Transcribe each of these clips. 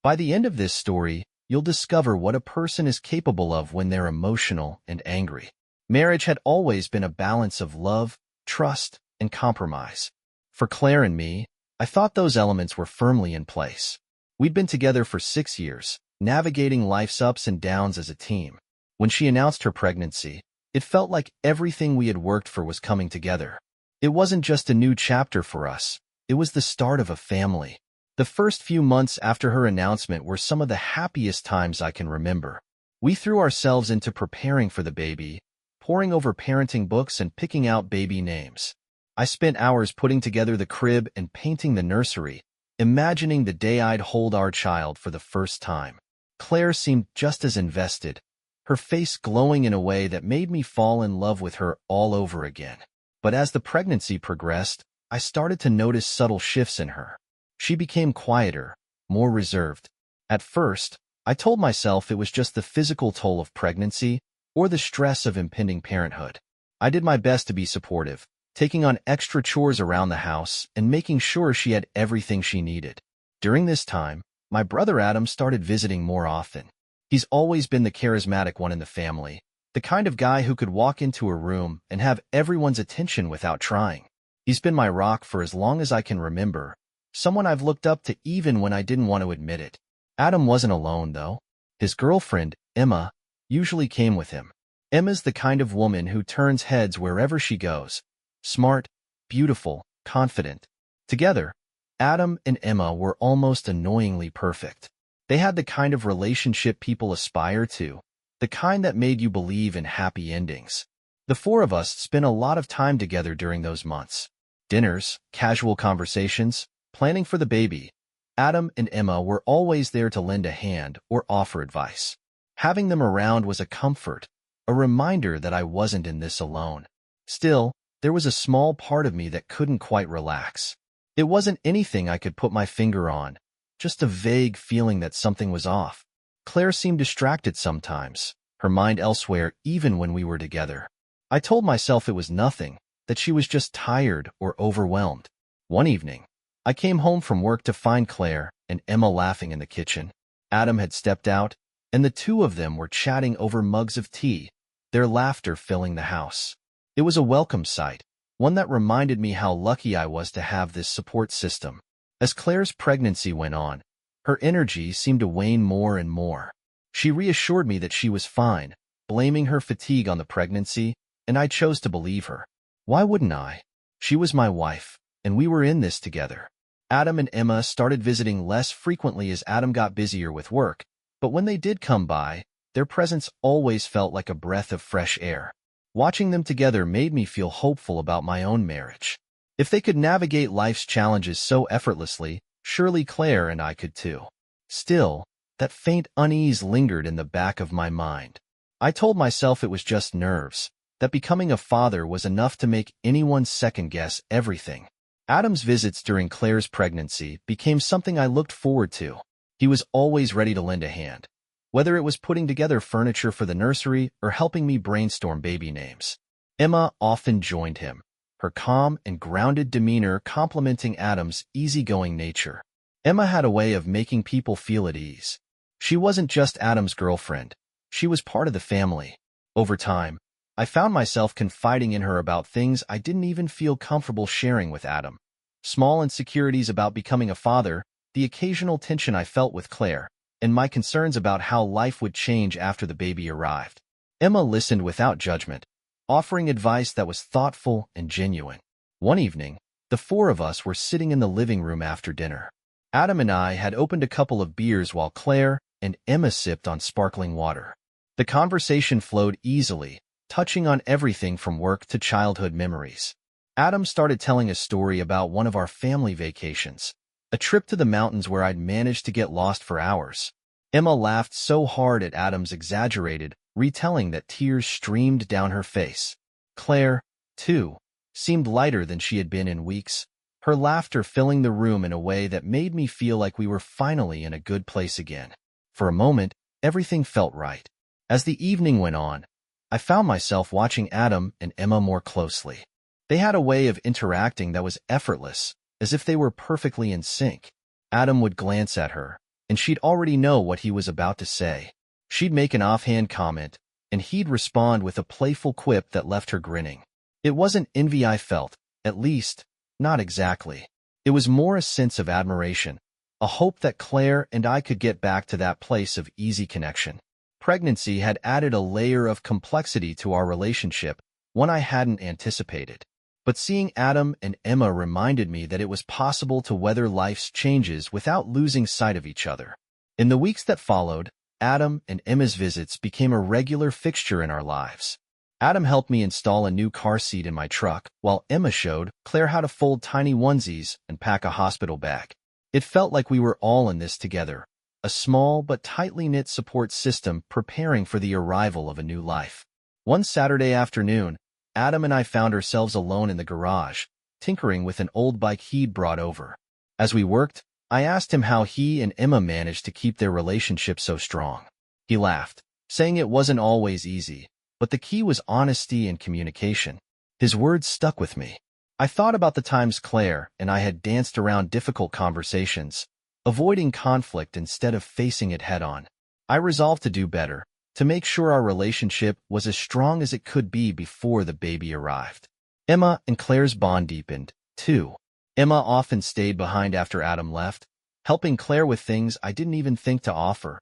By the end of this story, you'll discover what a person is capable of when they're emotional and angry. Marriage had always been a balance of love, trust, and compromise. For Claire and me, I thought those elements were firmly in place. We'd been together for 6 years, navigating life's ups and downs as a team. When she announced her pregnancy, it felt like everything we had worked for was coming together. It wasn't just a new chapter for us, it was the start of a family. The first few months after her announcement were some of the happiest times I can remember. We threw ourselves into preparing for the baby, poring over parenting books and picking out baby names. I spent hours putting together the crib and painting the nursery, imagining the day I'd hold our child for the first time. Claire seemed just as invested, her face glowing in a way that made me fall in love with her all over again. But as the pregnancy progressed, I started to notice subtle shifts in her. She became quieter, more reserved. At first, I told myself it was just the physical toll of pregnancy or the stress of impending parenthood. I did my best to be supportive, taking on extra chores around the house and making sure she had everything she needed. During this time, my brother Adam started visiting more often. He's always been the charismatic one in the family, the kind of guy who could walk into a room and have everyone's attention without trying. He's been my rock for as long as I can remember, someone I've looked up to even when I didn't want to admit it. Adam wasn't alone, though. His girlfriend, Emma, usually came with him. Emma's the kind of woman who turns heads wherever she goes. Smart, beautiful, confident. Together, Adam and Emma were almost annoyingly perfect. They had the kind of relationship people aspire to, the kind that made you believe in happy endings. The four of us spent a lot of time together during those months. Dinners, casual conversations, planning for the baby. Adam and Emma were always there to lend a hand or offer advice. Having them around was a comfort, a reminder that I wasn't in this alone. Still, there was a small part of me that couldn't quite relax. It wasn't anything I could put my finger on, just a vague feeling that something was off. Claire seemed distracted sometimes, her mind elsewhere even when we were together. I told myself it was nothing, that she was just tired or overwhelmed. One evening, I came home from work to find Claire and Emma laughing in the kitchen. Adam had stepped out, and the two of them were chatting over mugs of tea, their laughter filling the house. It was a welcome sight, one that reminded me how lucky I was to have this support system. As Claire's pregnancy went on, her energy seemed to wane more and more. She reassured me that she was fine, blaming her fatigue on the pregnancy, and I chose to believe her. Why wouldn't I? She was my wife, and we were in this together. Adam and Emma started visiting less frequently as Adam got busier with work, but when they did come by, their presence always felt like a breath of fresh air. Watching them together made me feel hopeful about my own marriage. If they could navigate life's challenges so effortlessly, surely Claire and I could too. Still, that faint unease lingered in the back of my mind. I told myself it was just nerves, that becoming a father was enough to make anyone second-guess everything. Adam's visits during Claire's pregnancy became something I looked forward to. He was always ready to lend a hand, whether it was putting together furniture for the nursery or helping me brainstorm baby names. Emma often joined him, her calm and grounded demeanor complementing Adam's easygoing nature. Emma had a way of making people feel at ease. She wasn't just Adam's girlfriend. She was part of the family. Over time, I found myself confiding in her about things I didn't even feel comfortable sharing with Adam. Small insecurities about becoming a father, the occasional tension I felt with Claire, and my concerns about how life would change after the baby arrived. Emma listened without judgment, offering advice that was thoughtful and genuine. One evening, the four of us were sitting in the living room after dinner. Adam and I had opened a couple of beers while Claire and Emma sipped on sparkling water. The conversation flowed easily, touching on everything from work to childhood memories. Adam started telling a story about one of our family vacations, a trip to the mountains where I'd managed to get lost for hours. Emma laughed so hard at Adam's exaggerated retelling that tears streamed down her face. Claire, too, seemed lighter than she had been in weeks, her laughter filling the room in a way that made me feel like we were finally in a good place again. For a moment, everything felt right. As the evening went on, I found myself watching Adam and Emma more closely. They had a way of interacting that was effortless, as if they were perfectly in sync. Adam would glance at her, and she'd already know what he was about to say. She'd make an offhand comment, and he'd respond with a playful quip that left her grinning. It wasn't envy I felt, at least, not exactly. It was more a sense of admiration, a hope that Claire and I could get back to that place of easy connection. Pregnancy had added a layer of complexity to our relationship, one I hadn't anticipated. But seeing Adam and Emma reminded me that it was possible to weather life's changes without losing sight of each other. In the weeks that followed, Adam and Emma's visits became a regular fixture in our lives. Adam helped me install a new car seat in my truck, while Emma showed Claire how to fold tiny onesies and pack a hospital bag. It felt like we were all in this together, a small but tightly knit support system preparing for the arrival of a new life. One Saturday afternoon, Adam and I found ourselves alone in the garage, tinkering with an old bike he'd brought over. As we worked, I asked him how he and Emma managed to keep their relationship so strong. He laughed, saying it wasn't always easy, but the key was honesty and communication. His words stuck with me. I thought about the times Claire and I had danced around difficult conversations, avoiding conflict instead of facing it head-on. I resolved to do better, to make sure our relationship was as strong as it could be before the baby arrived. Emma and Claire's bond deepened, too. Emma often stayed behind after Adam left, helping Claire with things I didn't even think to offer,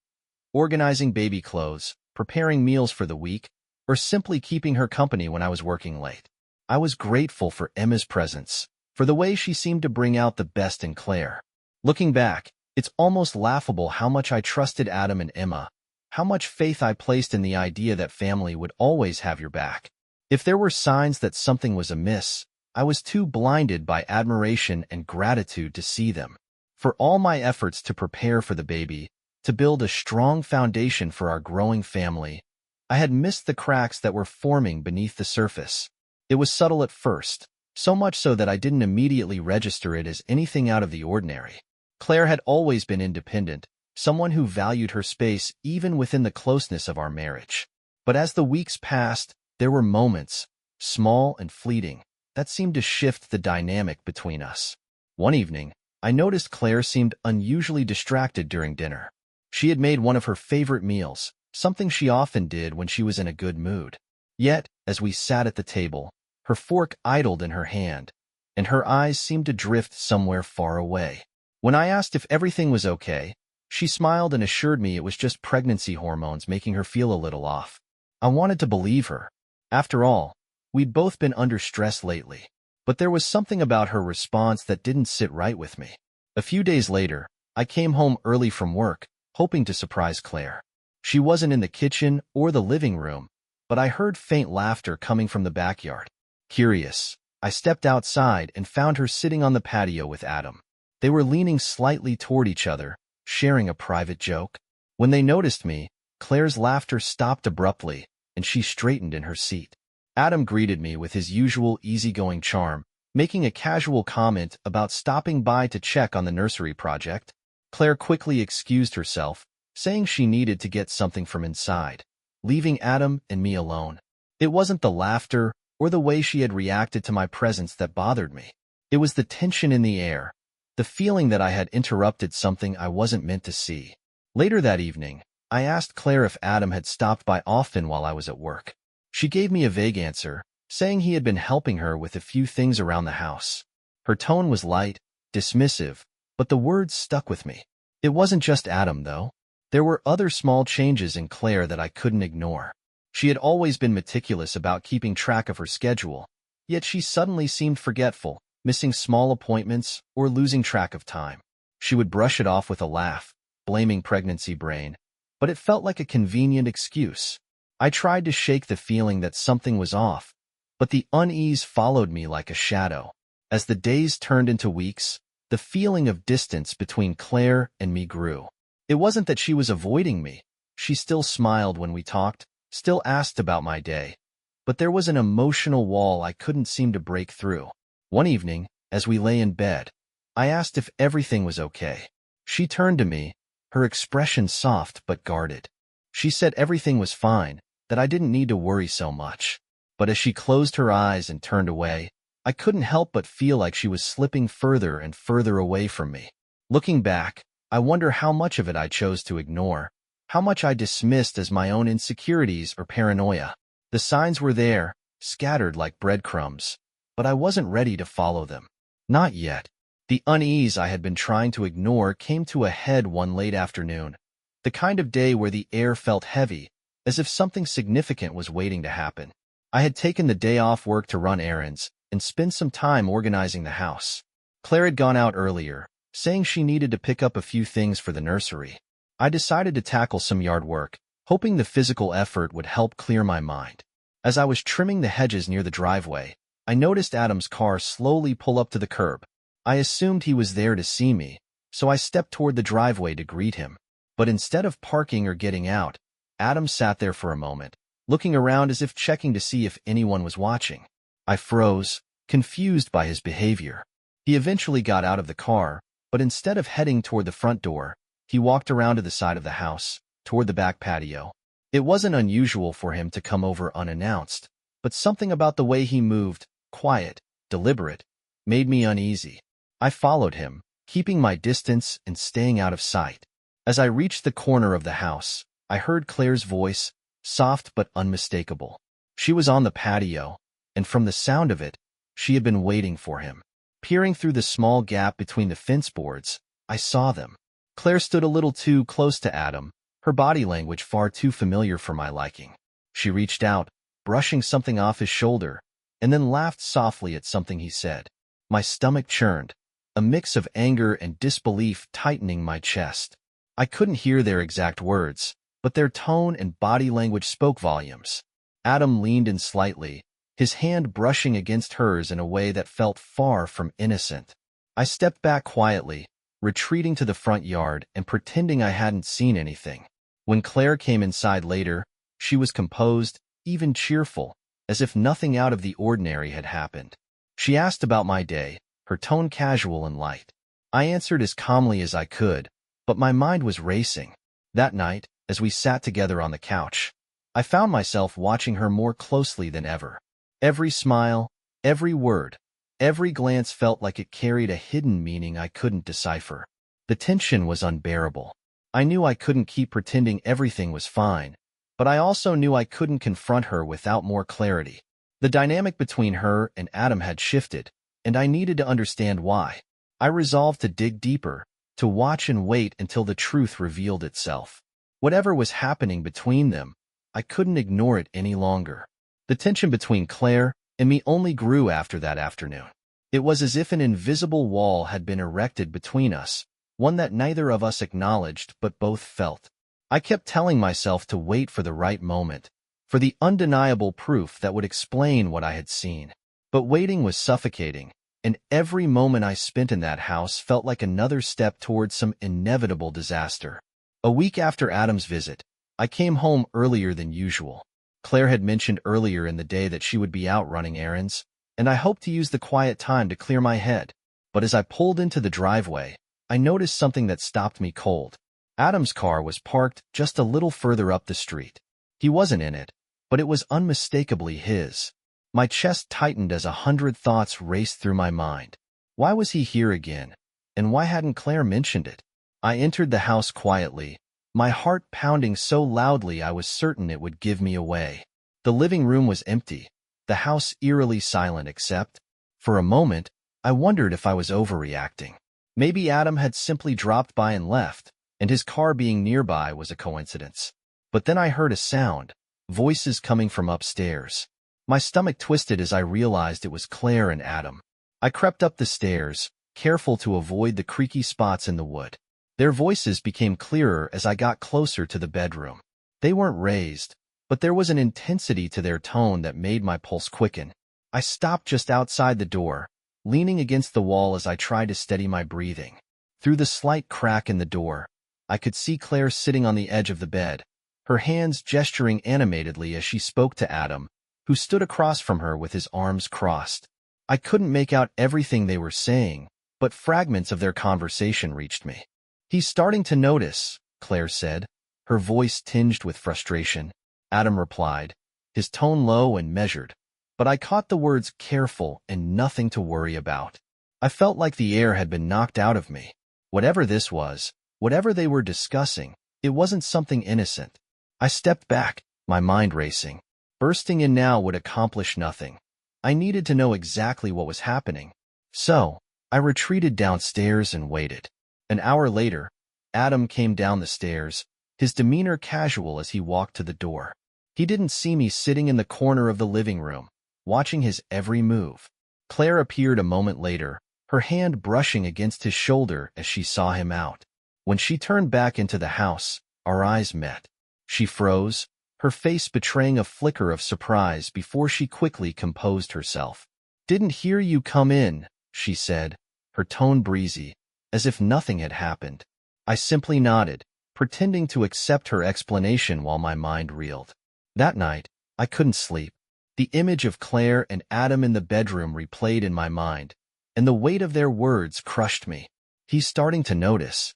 organizing baby clothes, preparing meals for the week, or simply keeping her company when I was working late. I was grateful for Emma's presence, for the way she seemed to bring out the best in Claire. Looking back, it's almost laughable how much I trusted Adam and Emma, how much faith I placed in the idea that family would always have your back. If there were signs that something was amiss, I was too blinded by admiration and gratitude to see them. For all my efforts to prepare for the baby, to build a strong foundation for our growing family, I had missed the cracks that were forming beneath the surface. It was subtle at first, so much so that I didn't immediately register it as anything out of the ordinary. Claire had always been independent, someone who valued her space even within the closeness of our marriage. But as the weeks passed, there were moments, small and fleeting, that seemed to shift the dynamic between us. One evening, I noticed Claire seemed unusually distracted during dinner. She had made one of her favorite meals, something she often did when she was in a good mood. Yet, as we sat at the table, her fork idled in her hand, and her eyes seemed to drift somewhere far away. When I asked if everything was okay, she smiled and assured me it was just pregnancy hormones making her feel a little off. I wanted to believe her. After all, we'd both been under stress lately, but there was something about her response that didn't sit right with me. A few days later, I came home early from work, hoping to surprise Claire. She wasn't in the kitchen or the living room, but I heard faint laughter coming from the backyard. Curious, I stepped outside and found her sitting on the patio with Adam. They were leaning slightly toward each other, sharing a private joke. When they noticed me, Claire's laughter stopped abruptly, and she straightened in her seat. Adam greeted me with his usual easygoing charm, making a casual comment about stopping by to check on the nursery project. Claire quickly excused herself, saying she needed to get something from inside, leaving Adam and me alone. It wasn't the laughter or the way she had reacted to my presence that bothered me. It was the tension in the air, the feeling that I had interrupted something I wasn't meant to see. Later that evening, I asked Claire if Adam had stopped by often while I was at work. She gave me a vague answer, saying he had been helping her with a few things around the house. Her tone was light, dismissive, but the words stuck with me. It wasn't just Adam, though. There were other small changes in Claire that I couldn't ignore. She had always been meticulous about keeping track of her schedule, yet she suddenly seemed forgetful, missing small appointments or losing track of time. She would brush it off with a laugh, blaming pregnancy brain, but it felt like a convenient excuse. I tried to shake the feeling that something was off, but the unease followed me like a shadow. As the days turned into weeks, the feeling of distance between Claire and me grew. It wasn't that she was avoiding me. She still smiled when we talked, still asked about my day, but there was an emotional wall I couldn't seem to break through. One evening, as we lay in bed, I asked if everything was okay. She turned to me, her expression soft but guarded. She said everything was fine, that I didn't need to worry so much. But as she closed her eyes and turned away, I couldn't help but feel like she was slipping further and further away from me. Looking back, I wonder how much of it I chose to ignore, how much I dismissed as my own insecurities or paranoia. The signs were there, scattered like breadcrumbs, but I wasn't ready to follow them. Not yet. The unease I had been trying to ignore came to a head one late afternoon, the kind of day where the air felt heavy, as if something significant was waiting to happen. I had taken the day off work to run errands and spend some time organizing the house. Claire had gone out earlier, saying she needed to pick up a few things for the nursery. I decided to tackle some yard work, hoping the physical effort would help clear my mind. As I was trimming the hedges near the driveway, I noticed Adam's car slowly pull up to the curb. I assumed he was there to see me, so I stepped toward the driveway to greet him. But instead of parking or getting out, Adam sat there for a moment, looking around as if checking to see if anyone was watching. I froze, confused by his behavior. He eventually got out of the car, but instead of heading toward the front door, he walked around to the side of the house, toward the back patio. It wasn't unusual for him to come over unannounced, but something about the way he moved, quiet, deliberate, made me uneasy. I followed him, keeping my distance and staying out of sight. As I reached the corner of the house, I heard Claire's voice, soft but unmistakable. She was on the patio, and from the sound of it, she had been waiting for him. Peering through the small gap between the fence boards, I saw them. Claire stood a little too close to Adam, her body language far too familiar for my liking. She reached out, brushing something off his shoulder, and then laughed softly at something he said. My stomach churned, a mix of anger and disbelief tightening my chest. I couldn't hear their exact words, but their tone and body language spoke volumes. Adam leaned in slightly, his hand brushing against hers in a way that felt far from innocent. I stepped back quietly, retreating to the front yard and pretending I hadn't seen anything. When Claire came inside later, she was composed, even cheerful, as if nothing out of the ordinary had happened. She asked about my day, her tone casual and light. I answered as calmly as I could, but my mind was racing. That night, as we sat together on the couch, I found myself watching her more closely than ever. Every smile, every word, every glance felt like it carried a hidden meaning I couldn't decipher. The tension was unbearable. I knew I couldn't keep pretending everything was fine, but I also knew I couldn't confront her without more clarity. The dynamic between her and Adam had shifted, and I needed to understand why. I resolved to dig deeper, to watch and wait until the truth revealed itself. Whatever was happening between them, I couldn't ignore it any longer. The tension between Claire and me only grew after that afternoon. It was as if an invisible wall had been erected between us, one that neither of us acknowledged but both felt. I kept telling myself to wait for the right moment, for the undeniable proof that would explain what I had seen. But waiting was suffocating, and every moment I spent in that house felt like another step towards some inevitable disaster. A week after Adam's visit, I came home earlier than usual. Claire had mentioned earlier in the day that she would be out running errands, and I hoped to use the quiet time to clear my head. But as I pulled into the driveway, I noticed something that stopped me cold. Adam's car was parked just a little further up the street. He wasn't in it, but it was unmistakably his. My chest tightened as 100 thoughts raced through my mind. Why was he here again? And why hadn't Claire mentioned it? I entered the house quietly, my heart pounding so loudly I was certain it would give me away. The living room was empty, the house eerily silent except, for a moment, I wondered if I was overreacting. Maybe Adam had simply dropped by and left, and his car being nearby was a coincidence. But then I heard a sound, voices coming from upstairs. My stomach twisted as I realized it was Claire and Adam. I crept up the stairs, careful to avoid the creaky spots in the wood. Their voices became clearer as I got closer to the bedroom. They weren't raised, but there was an intensity to their tone that made my pulse quicken. I stopped just outside the door, leaning against the wall as I tried to steady my breathing. Through the slight crack in the door, I could see Claire sitting on the edge of the bed, her hands gesturing animatedly as she spoke to Adam, who stood across from her with his arms crossed. I couldn't make out everything they were saying, but fragments of their conversation reached me. "He's starting to notice," Claire said, her voice tinged with frustration. Adam replied, his tone low and measured, but I caught the words careful and nothing to worry about. I felt like the air had been knocked out of me. Whatever this was, Whatever they were discussing, it wasn't something innocent. I stepped back, my mind racing. Bursting in now would accomplish nothing. I needed to know exactly what was happening. So, I retreated downstairs and waited. An hour later, Adam came down the stairs, his demeanor casual as he walked to the door. He didn't see me sitting in the corner of the living room, watching his every move. Claire appeared a moment later, her hand brushing against his shoulder as she saw him out. When she turned back into the house, our eyes met. She froze, her face betraying a flicker of surprise before she quickly composed herself. "Didn't hear you come in," she said, her tone breezy, as if nothing had happened. I simply nodded, pretending to accept her explanation while my mind reeled. That night, I couldn't sleep. The image of Claire and Adam in the bedroom replayed in my mind, and the weight of their words crushed me. He's starting to notice.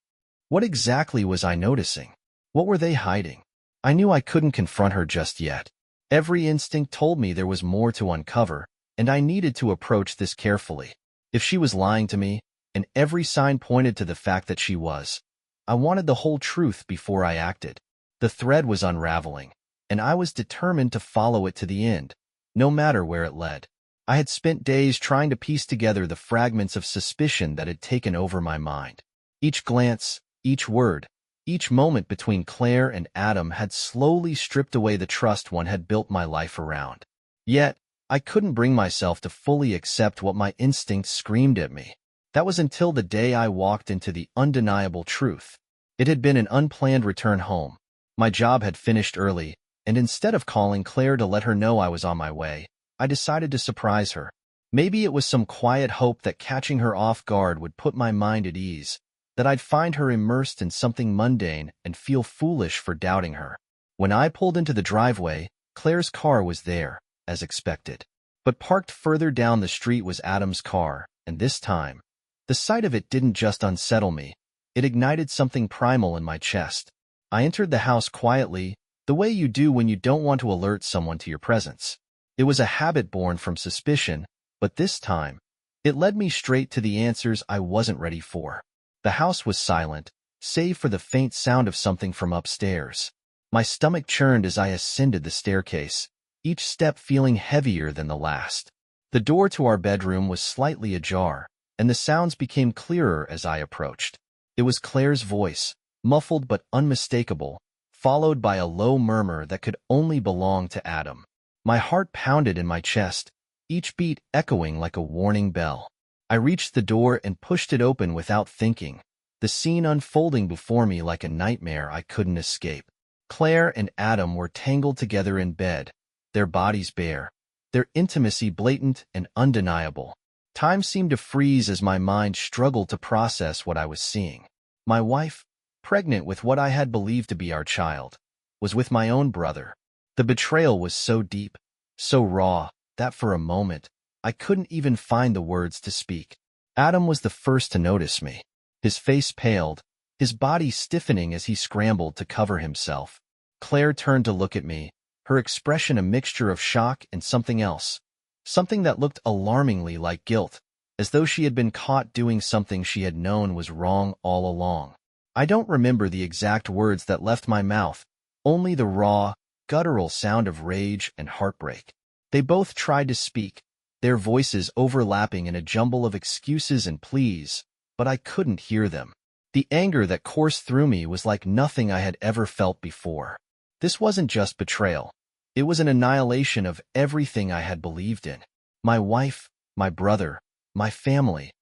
What exactly was I noticing? What were they hiding? I knew I couldn't confront her just yet. Every instinct told me there was more to uncover, and I needed to approach this carefully. If she was lying to me, and every sign pointed to the fact that she was, I wanted the whole truth before I acted. The thread was unraveling, and I was determined to follow it to the end, no matter where it led. I had spent days trying to piece together the fragments of suspicion that had taken over my mind. Each glance, each word, each moment between Claire and Adam had slowly stripped away the trust one had built my life around. Yet, I couldn't bring myself to fully accept what my instincts screamed at me. That was until the day I walked into the undeniable truth. It had been an unplanned return home. My job had finished early, and instead of calling Claire to let her know I was on my way, I decided to surprise her. Maybe it was some quiet hope that catching her off guard would put my mind at ease, that I'd find her immersed in something mundane and feel foolish for doubting her. When I pulled into the driveway, Claire's car was there, as expected. But parked further down the street was Adam's car, and this time, the sight of it didn't just unsettle me, it ignited something primal in my chest. I entered the house quietly, the way you do when you don't want to alert someone to your presence. It was a habit born from suspicion, but this time, it led me straight to the answers I wasn't ready for. The house was silent, save for the faint sound of something from upstairs. My stomach churned as I ascended the staircase, each step feeling heavier than the last. The door to our bedroom was slightly ajar, and the sounds became clearer as I approached. It was Claire's voice, muffled but unmistakable, followed by a low murmur that could only belong to Adam. My heart pounded in my chest, each beat echoing like a warning bell. I reached the door and pushed it open without thinking, the scene unfolding before me like a nightmare I couldn't escape. Claire and Adam were tangled together in bed, their bodies bare, their intimacy blatant and undeniable. Time seemed to freeze as my mind struggled to process what I was seeing. My wife, pregnant with what I had believed to be our child, was with my own brother. The betrayal was so deep, so raw, that for a moment, I couldn't even find the words to speak. Adam was the first to notice me. His face paled, his body stiffening as he scrambled to cover himself. Claire turned to look at me, her expression a mixture of shock and something else, something that looked alarmingly like guilt, as though she had been caught doing something she had known was wrong all along. I don't remember the exact words that left my mouth, only the raw, guttural sound of rage and heartbreak. They both tried to speak, their voices overlapping in a jumble of excuses and pleas, but I couldn't hear them. The anger that coursed through me was like nothing I had ever felt before. This wasn't just betrayal. It was an annihilation of everything I had believed in. My wife, my brother, my family.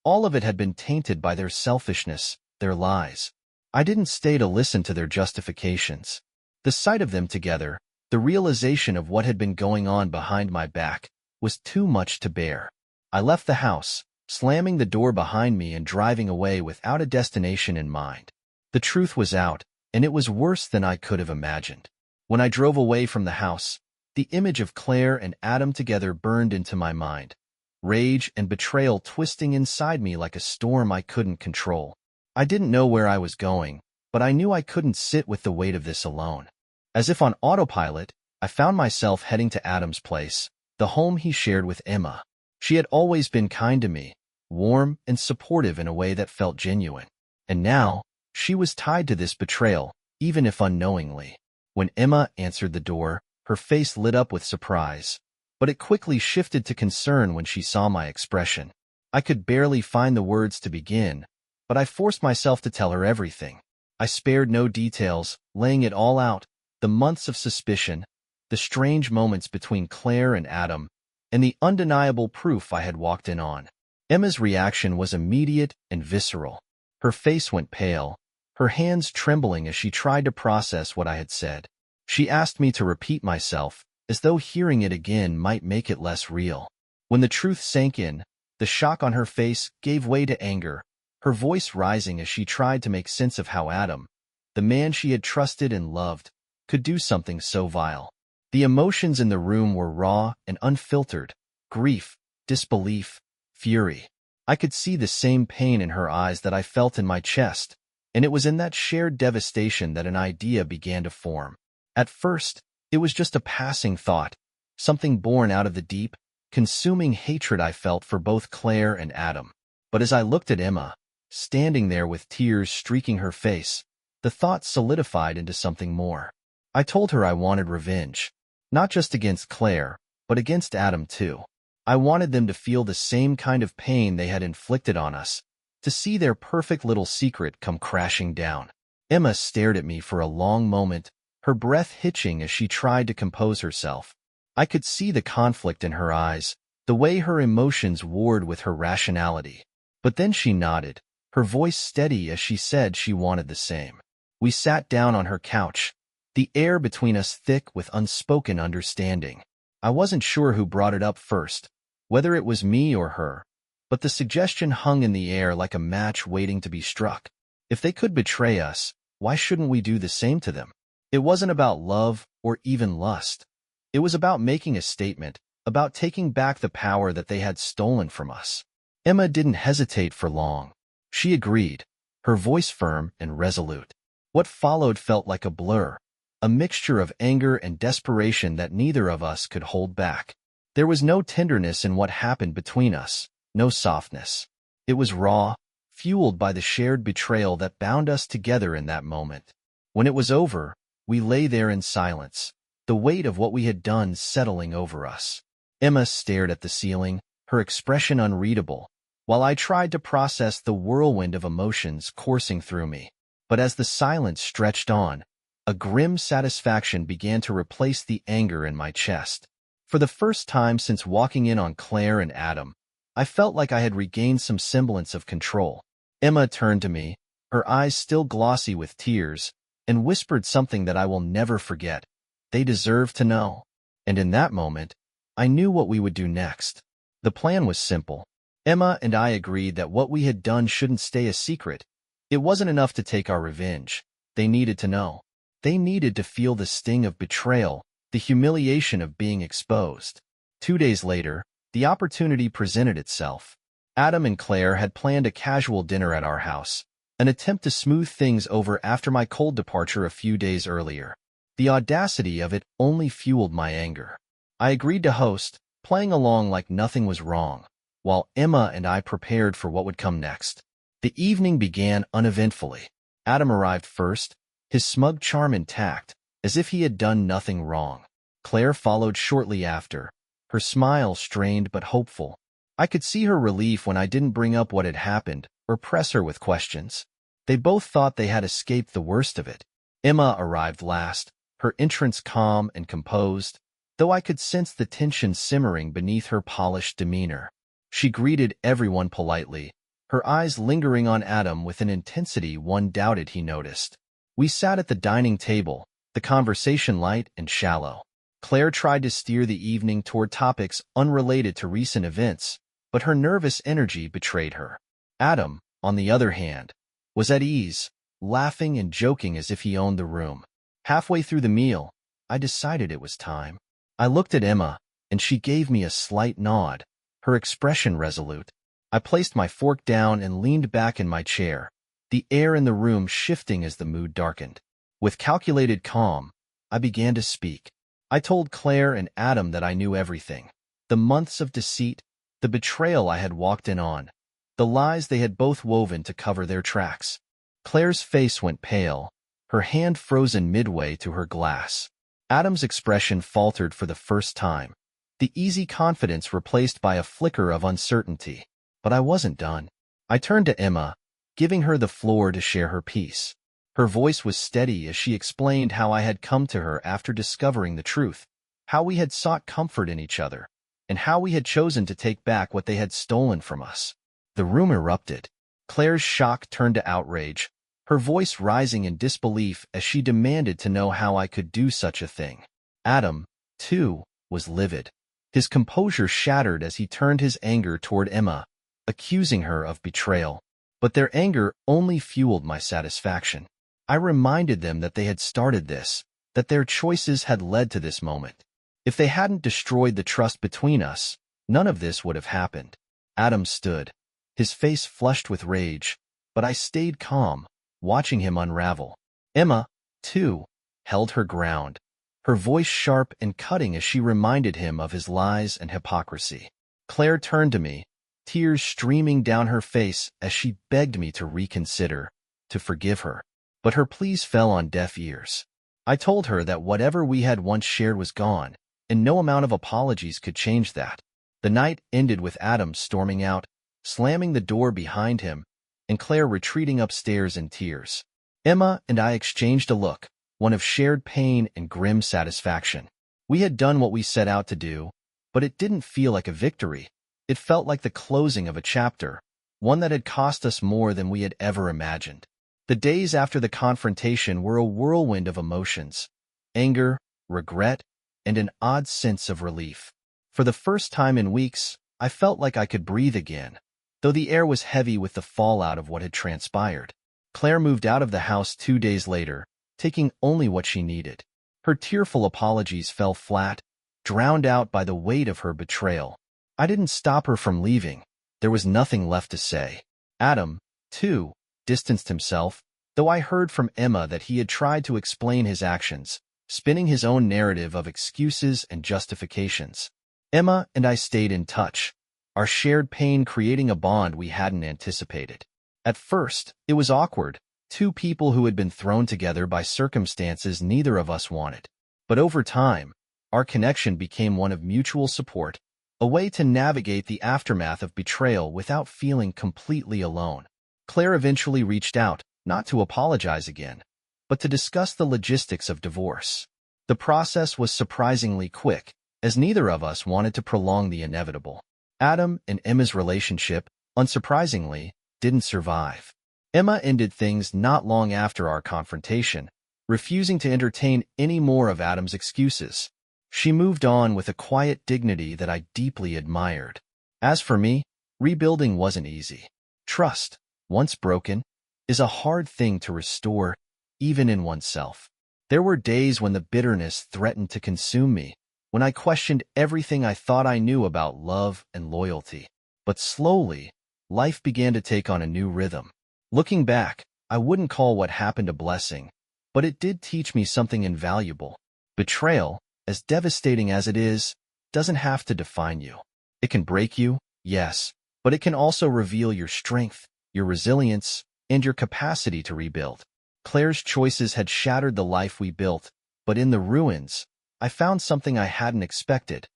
All of it had been tainted by their selfishness, their lies. I didn't stay to listen to their justifications. The sight of them together, the realization of what had been going on behind my back, was too much to bear. I left the house, slamming the door behind me and driving away without a destination in mind. The truth was out, and it was worse than I could have imagined. When I drove away from the house, the image of Claire and Adam together burned into my mind, rage and betrayal twisting inside me like a storm I couldn't control. I didn't know where I was going, but I knew I couldn't sit with the weight of this alone. As if on autopilot, I found myself heading to Adam's place, the home he shared with Emma. She had always been kind to me, warm and supportive in a way that felt genuine. And now, She was tied to this betrayal, even if unknowingly. When Emma answered the door, her face lit up with surprise, but it quickly shifted to concern when she saw my expression. I could barely find the words to begin, but I forced myself to tell her everything. I spared no details, laying it all out, the months of suspicion, the strange moments between Claire and Adam, and the undeniable proof I had walked in on. Emma's reaction was immediate and visceral. Her face went pale, her hands trembling as she tried to process what I had said. She asked me to repeat myself, as though hearing it again might make it less real. When the truth sank in, the shock on her face gave way to anger, her voice rising as she tried to make sense of how Adam, the man she had trusted and loved, could do something so vile. The emotions in the room were raw and unfiltered: grief, disbelief, fury. I could see the same pain in her eyes that I felt in my chest, and it was in that shared devastation that an idea began to form. At first, it was just a passing thought, something born out of the deep, consuming hatred I felt for both Claire and Adam. But as I looked at Emma, standing there with tears streaking her face, the thought solidified into something more. I told her I wanted revenge, not just against Claire, but against Adam too. I wanted them to feel the same kind of pain they had inflicted on us, to see their perfect little secret come crashing down. Emma stared at me for a long moment, her breath hitching as she tried to compose herself. I could see the conflict in her eyes, the way her emotions warred with her rationality. But then she nodded, her voice steady as she said she wanted the same. We sat down on her couch, the air between us thick with unspoken understanding. I wasn't sure who brought it up first, whether it was me or her, but the suggestion hung in the air like a match waiting to be struck. If they could betray us, why shouldn't we do the same to them? It wasn't about love or even lust. It was about making a statement, about taking back the power that they had stolen from us. Emma didn't hesitate for long. She agreed, her voice firm and resolute. What followed felt like a blur, a mixture of anger and desperation that neither of us could hold back. There was no tenderness in what happened between us, no softness. It was raw, fueled by the shared betrayal that bound us together in that moment. When it was over, we lay there in silence, the weight of what we had done settling over us. Emma stared at the ceiling, her expression unreadable, while I tried to process the whirlwind of emotions coursing through me. But as the silence stretched on, a grim satisfaction began to replace the anger in my chest. For the first time since walking in on Claire and Adam, I felt like I had regained some semblance of control. Emma turned to me, her eyes still glossy with tears, and whispered something that I will never forget. They deserve to know. And in that moment, I knew what we would do next. The plan was simple. Emma and I agreed that what we had done shouldn't stay a secret. It wasn't enough to take our revenge. They needed to know. They needed to feel the sting of betrayal, the humiliation of being exposed. 2 days later, the opportunity presented itself. Adam and Claire had planned a casual dinner at our house, an attempt to smooth things over after my cold departure a few days earlier. The audacity of it only fueled my anger. I agreed to host, playing along like nothing was wrong, while Emma and I prepared for what would come next. The evening began uneventfully. Adam arrived first, his smug charm intact, as if he had done nothing wrong. Claire followed shortly after, her smile strained but hopeful. I could see her relief when I didn't bring up what had happened or press her with questions. They both thought they had escaped the worst of it. Emma arrived last, her entrance calm and composed, though I could sense the tension simmering beneath her polished demeanor. She greeted everyone politely, her eyes lingering on Adam with an intensity one doubted he noticed. We sat at the dining table, the conversation light and shallow. Claire tried to steer the evening toward topics unrelated to recent events, but her nervous energy betrayed her. Adam, on the other hand, was at ease, laughing and joking as if he owned the room. Halfway through the meal, I decided it was time. I looked at Emma, and she gave me a slight nod, her expression resolute. I placed my fork down and leaned back in my chair, the air in the room shifting as the mood darkened. With calculated calm, I began to speak. I told Claire and Adam that I knew everything. The months of deceit, the betrayal I had walked in on, the lies they had both woven to cover their tracks. Claire's face went pale, her hand frozen midway to her glass. Adam's expression faltered for the first time, the easy confidence replaced by a flicker of uncertainty. But I wasn't done. I turned to Emma, giving her the floor to share her piece. Her voice was steady as she explained how I had come to her after discovering the truth, how we had sought comfort in each other, and how we had chosen to take back what they had stolen from us. The room erupted. Claire's shock turned to outrage, her voice rising in disbelief as she demanded to know how I could do such a thing. Adam, too, was livid. His composure shattered as he turned his anger toward Emma, accusing her of betrayal. But their anger only fueled my satisfaction. I reminded them that they had started this, that their choices had led to this moment. If they hadn't destroyed the trust between us, none of this would have happened. Adam stood, his face flushed with rage, but I stayed calm, watching him unravel. Emma, too, held her ground, her voice sharp and cutting as she reminded him of his lies and hypocrisy. Claire turned to me, tears streaming down her face as she begged me to reconsider, to forgive her. But her pleas fell on deaf ears. I told her that whatever we had once shared was gone, and no amount of apologies could change that. The night ended with Adam storming out, slamming the door behind him, and Claire retreating upstairs in tears. Emma and I exchanged a look, one of shared pain and grim satisfaction. We had done what we set out to do, but it didn't feel like a victory. It felt like the closing of a chapter, one that had cost us more than we had ever imagined. The days after the confrontation were a whirlwind of emotions, anger, regret, and an odd sense of relief. For the first time in weeks, I felt like I could breathe again, though the air was heavy with the fallout of what had transpired. Claire moved out of the house 2 days later, taking only what she needed. Her tearful apologies fell flat, drowned out by the weight of her betrayal. I didn't stop her from leaving. There was nothing left to say. Adam, too, distanced himself, though I heard from Emma that he had tried to explain his actions, spinning his own narrative of excuses and justifications. Emma and I stayed in touch, our shared pain creating a bond we hadn't anticipated. At first, it was awkward, two people who had been thrown together by circumstances neither of us wanted. But over time, our connection became one of mutual support, a way to navigate the aftermath of betrayal without feeling completely alone. Claire eventually reached out, not to apologize again, but to discuss the logistics of divorce. The process was surprisingly quick, as neither of us wanted to prolong the inevitable. Adam and Emma's relationship, unsurprisingly, didn't survive. Emma ended things not long after our confrontation, refusing to entertain any more of Adam's excuses. She moved on with a quiet dignity that I deeply admired. As for me, rebuilding wasn't easy. Trust, once broken, is a hard thing to restore, even in oneself. There were days when the bitterness threatened to consume me, when I questioned everything I thought I knew about love and loyalty. But slowly, life began to take on a new rhythm. Looking back, I wouldn't call what happened a blessing, but it did teach me something invaluable. Betrayal, as devastating as it is, doesn't have to define you. It can break you, yes, but it can also reveal your strength, your resilience, and your capacity to rebuild. Claire's choices had shattered the life we built, but in the ruins, I found something I hadn't expected,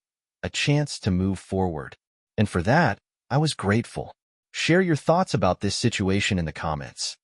a chance to move forward. And for that, I was grateful. Share your thoughts about this situation in the comments.